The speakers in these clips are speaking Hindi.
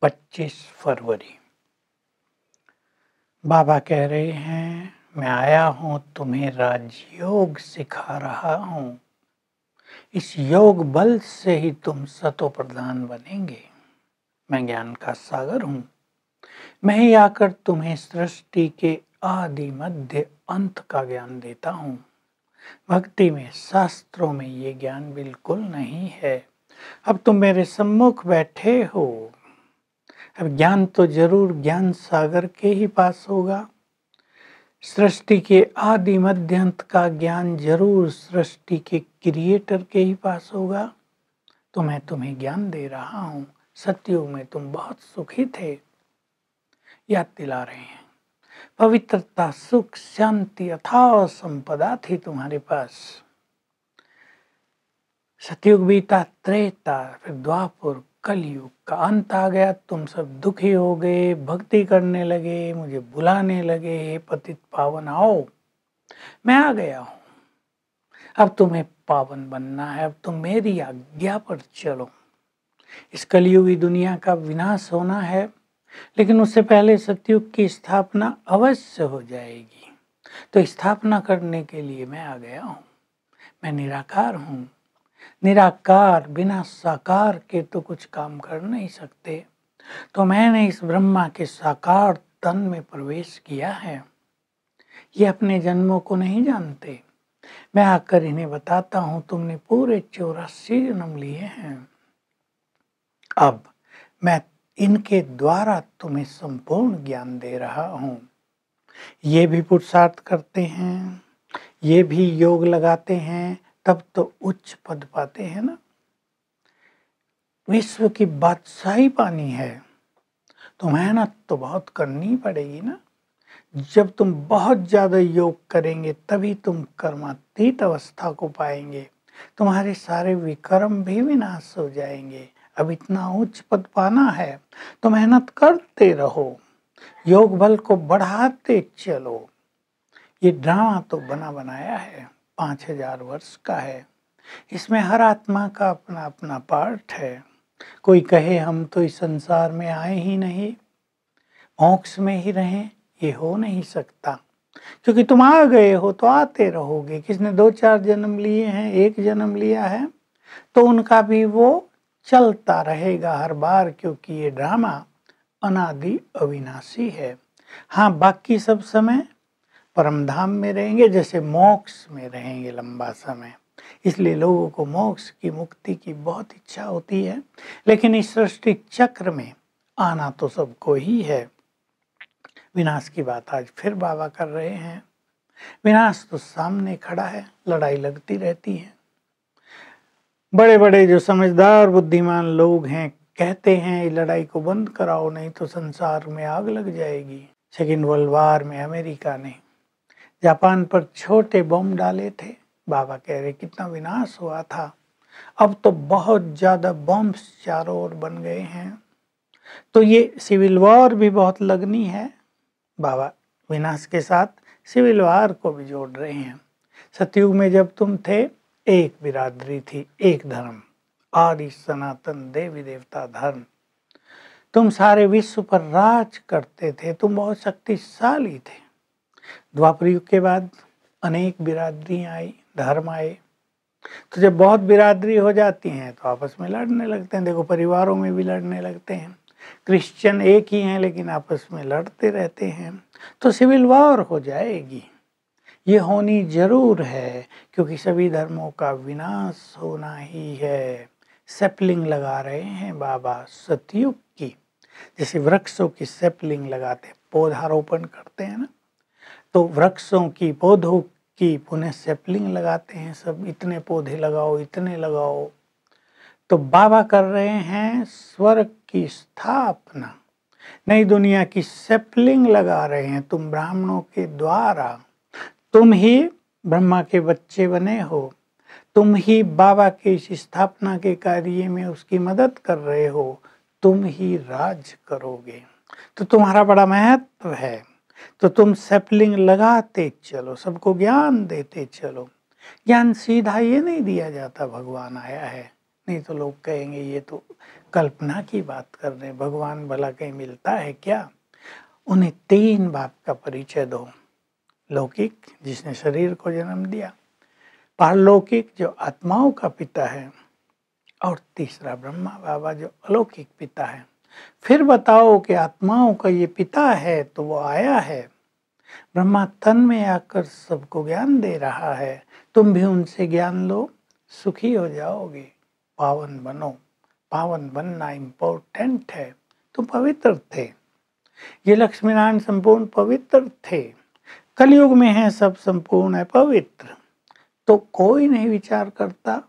25 फरवरी। बाबा कह रहे हैं, मैं आया हूँ तुम्हें राजयोग सिखा रहा हूँ। इस योग बल से ही तुम सतो प्रधान बनेंगे। मैं ज्ञान का सागर हूँ। मैं ही आकर तुम्हें सृष्टि के आदि मध्य अंत का ज्ञान देता हूँ। भक्ति में, शास्त्रों में ये ज्ञान बिल्कुल नहीं है। अब तुम मेरे सम्मुख बैठे हो। अब ज्ञान तो जरूर ज्ञान सागर के ही पास होगा। सृष्टि के आदि मध्य अंत का ज्ञान जरूर सृष्टि के क्रिएटर के ही पास होगा। तो मैं तुम्हें ज्ञान दे रहा हूँ। सतयुग में तुम बहुत सुखी थे, याद दिला रहे हैं। पवित्रता, सुख, शांति अथाह संपदा थी तुम्हारे पास। सतयुग बीता, त्रेता, फिर द्वापर, कलयुग का अंत आ गया। तुम सब दुखी हो गए, भक्ति करने लगे, मुझे बुलाने लगे, हे पतित पावन आओ। मैं आ गया हूँ। अब तुम्हें पावन बनना है। अब तुम मेरी आज्ञा पर चलो। इस कलयुगी दुनिया का विनाश होना है, लेकिन उससे पहले सतयुग की स्थापना अवश्य हो जाएगी। तो स्थापना करने के लिए मैं आ गया हूँ। मैं निराकार हूँ। निराकार बिना साकार के तो कुछ काम कर नहीं सकते। तो मैंने इस ब्रह्मा के साकार तन में प्रवेश किया है। ये अपने जन्मों को नहीं जानते। मैं आकर इन्हें बताता हूँ, तुमने पूरे 84 जन्म लिए हैं। अब मैं इनके द्वारा तुम्हें संपूर्ण ज्ञान दे रहा हूँ। ये भी पुरुषार्थ करते हैं, ये भी योग लगाते हैं, तब तो उच्च पद पाते हैं ना। विश्व की बादशाही पानी है तो मेहनत तो बहुत करनी पड़ेगी ना। जब तुम बहुत ज्यादा योग करेंगे तभी तुम कर्मातीत अवस्था को पाएंगे। तुम्हारे सारे विकर्म भी विनाश हो जाएंगे। अब इतना उच्च पद पाना है तो मेहनत करते रहो, योग बल को बढ़ाते चलो। ये ड्रामा तो बना बनाया है, 5000 वर्ष का है। इसमें हर आत्मा का अपना अपना पार्ट है। कोई कहे हम तो इस संसार में आए ही नहीं, मोक्ष में ही रहें, ये हो नहीं सकता। क्योंकि तुम आ गए हो तो आते रहोगे। किसने 2-4 जन्म लिए हैं, एक जन्म लिया है, तो उनका भी वो चलता रहेगा हर बार, क्योंकि ये ड्रामा अनादि अविनाशी है। हाँ, बाकी सब समय परमधाम में रहेंगे, जैसे मोक्ष में रहेंगे लंबा समय। इसलिए लोगों को मोक्ष की, मुक्ति की बहुत इच्छा होती है, लेकिन इस सृष्टि चक्र में आना तो सबको ही है। विनाश की बात आज फिर बाबा कर रहे हैं। विनाश तो सामने खड़ा है, लड़ाई लगती रहती है। बड़े बड़े जो समझदार बुद्धिमान लोग हैं कहते हैं लड़ाई को बंद कराओ, नहीं तो संसार में आग लग जाएगी। सेकेंड वर्ल्ड वॉर में अमेरिका ने जापान पर छोटे बम डाले थे। बाबा कह रहे कितना विनाश हुआ था। अब तो बहुत ज्यादा बम्स चारों ओर बन गए हैं। तो ये सिविल वॉर भी बहुत लगनी है। बाबा विनाश के साथ सिविल वॉर को भी जोड़ रहे हैं। सतयुग में जब तुम थे, एक बिरादरी थी, एक धर्म, आदि सनातन देवी देवता धर्म। तुम सारे विश्व पर राज करते थे, तुम बहुत शक्तिशाली थे। द्वापर युग के बाद अनेक बिरादरी आई, धर्म आए। तो जब बहुत बिरादरी हो जाती हैं तो आपस में लड़ने लगते हैं। देखो, परिवारों में भी लड़ने लगते हैं। क्रिश्चियन एक ही हैं लेकिन आपस में लड़ते रहते हैं, तो सिविल वॉर हो जाएगी। ये होनी जरूर है, क्योंकि सभी धर्मों का विनाश होना ही है। सेपलिंग लगा रहे हैं बाबा सतयुग की, जैसे वृक्षों की सेपलिंग लगाते हैं, पौधारोपण करते हैं ना, तो वृक्षों की, पौधों की पुनः सेपलिंग लगाते हैं। सब इतने पौधे लगाओ, इतने लगाओ। तो बाबा कर रहे हैं स्वर्ग की स्थापना, नई दुनिया की सेपलिंग लगा रहे हैं। तुम ब्राह्मणों के द्वारा, तुम ही ब्रह्मा के बच्चे बने हो, तुम ही बाबा के इस स्थापना के कार्य में उसकी मदद कर रहे हो, तुम ही राज करोगे। तो तुम्हारा बड़ा महत्व है। तो तुम सेपलिंग लगाते चलो, सबको ज्ञान देते चलो। ज्ञान सीधा ये नहीं दिया जाता, भगवान आया है, नहीं तो लोग कहेंगे ये तो कल्पना की बात कर रहे हैं, भगवान भला कहीं मिलता है क्या। उन्हें 3 बाप का परिचय दो। लौकिक जिसने शरीर को जन्म दिया, पारलौकिक जो आत्माओं का पिता है, और तीसरा ब्रह्मा बाबा जो अलौकिक पिता है। फिर बताओ कि आत्माओं का ये पिता है तो वो आया है, ब्रह्मा तन में आकर सबको ज्ञान दे रहा है। तुम भी उनसे ज्ञान लो, सुखी हो जाओगे, पावन बनो। पावन बनना इम्पोर्टेंट है। तुम पवित्र थे, ये लक्ष्मी नारायण संपूर्ण पवित्र थे। कलयुग में है सब संपूर्ण है पवित्र। तो कोई नहीं विचार करता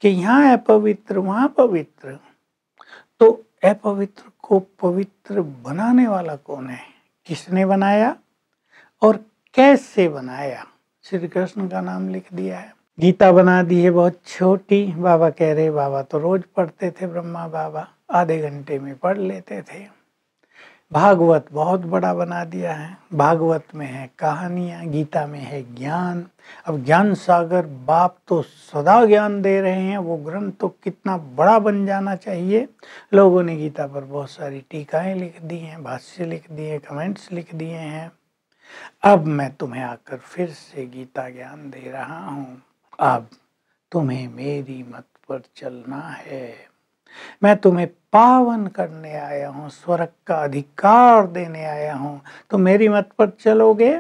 कि यहाँ अपवित्र वहाँ पवित्र। तो अपवित्र को पवित्र बनाने वाला कौन है, किसने बनाया और कैसे बनाया। श्री कृष्ण का नाम लिख दिया है, गीता बना दी है बहुत छोटी। बाबा कह रहे, बाबा तो रोज पढ़ते थे, ब्रह्मा बाबा आधे घंटे में पढ़ लेते थे। भागवत बहुत बड़ा बना दिया है, भागवत में है कहानियाँ, गीता में है ज्ञान। अब ज्ञान सागर बाप तो सदा ज्ञान दे रहे हैं, वो ग्रंथ तो कितना बड़ा बन जाना चाहिए। लोगों ने गीता पर बहुत सारी टीकाएं लिख दी हैं, भाष्य लिख दिए, कमेंट्स लिख दिए हैं। अब मैं तुम्हें आकर फिर से गीता ज्ञान दे रहा हूँ। अब तुम्हें मेरी मत पर चलना है। मैं तुम्हें पावन करने आया हूँ, स्वर्ग का अधिकार देने आया हूँ। तो मेरी मत पर चलोगे,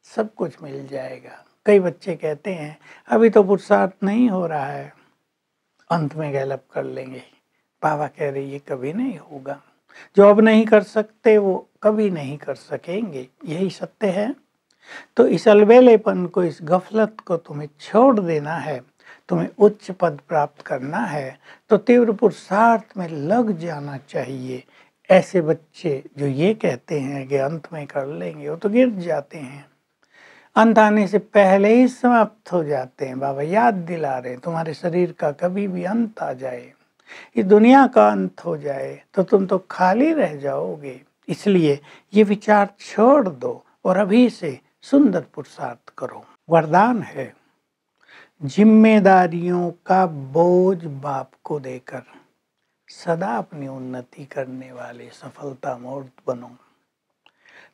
सब कुछ मिल जाएगा। कई बच्चे कहते हैं अभी तो पुरुषार्थ नहीं हो रहा है, अंत में गैलप कर लेंगे। बाबा कह रहे ये कभी नहीं होगा। जो अब नहीं कर सकते वो कभी नहीं कर सकेंगे, यही सत्य है। तो इस अलबेलेपन को, इस गफलत को तुम्हें छोड़ देना है, तुम्हें उच्च पद प्राप्त करना है तो तीव्र पुरुषार्थ में लग जाना चाहिए। ऐसे बच्चे जो ये कहते हैं कि अंत में कर लेंगे, वो तो गिर जाते हैं, अंत आने से पहले ही समाप्त हो जाते हैं। बाबा याद दिला रहे हैं, तुम्हारे शरीर का कभी भी अंत आ जाए, इस दुनिया का अंत हो जाए तो तुम तो खाली रह जाओगे। इसलिए ये विचार छोड़ दो और अभी से सुंदर पुरुषार्थ करो। वरदान है, जिम्मेदारियों का बोझ बाप को देकर सदा अपनी उन्नति करने वाले सफलता मूर्त बनो।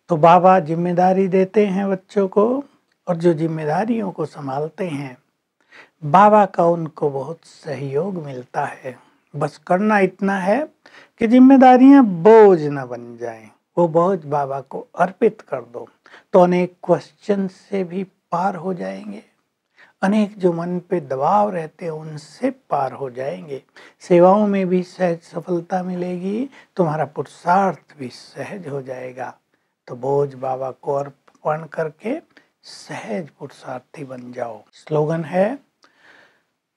तो बाबा जिम्मेदारी देते हैं बच्चों को, और जो जिम्मेदारियों को संभालते हैं बाबा का उनको बहुत सहयोग मिलता है। बस करना इतना है कि जिम्मेदारियां बोझ न बन जाएं, वो बोझ बाबा को अर्पित कर दो तो अनेक क्वेश्चन से भी पार हो जाएंगे, अनेक जो मन पे दबाव रहते हैं उनसे पार हो जाएंगे। सेवाओं में भी सहज सफलता मिलेगी, तुम्हारा पुरुषार्थ भी सहज हो जाएगा। तो बोझ बाबा को अर्पण करके सहज पुरुषार्थी बन जाओ। स्लोगन है,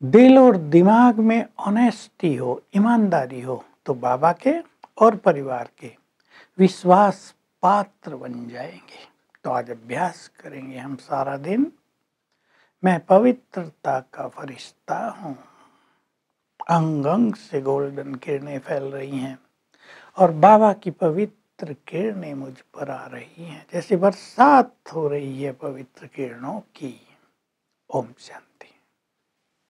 दिल और दिमाग में ऑनेस्टी हो, ईमानदारी हो तो बाबा के और परिवार के विश्वास पात्र बन जाएंगे। तो आज अभ्यास करेंगे हम सारा दिन। मैं पवित्रता का फरिश्ता हूँ, अंग अंग से गोल्डन किरणें फैल रही हैं और बाबा की पवित्र किरणें मुझ पर आ रही हैं, जैसे बरसात हो रही है पवित्र किरणों की। ओम शांति।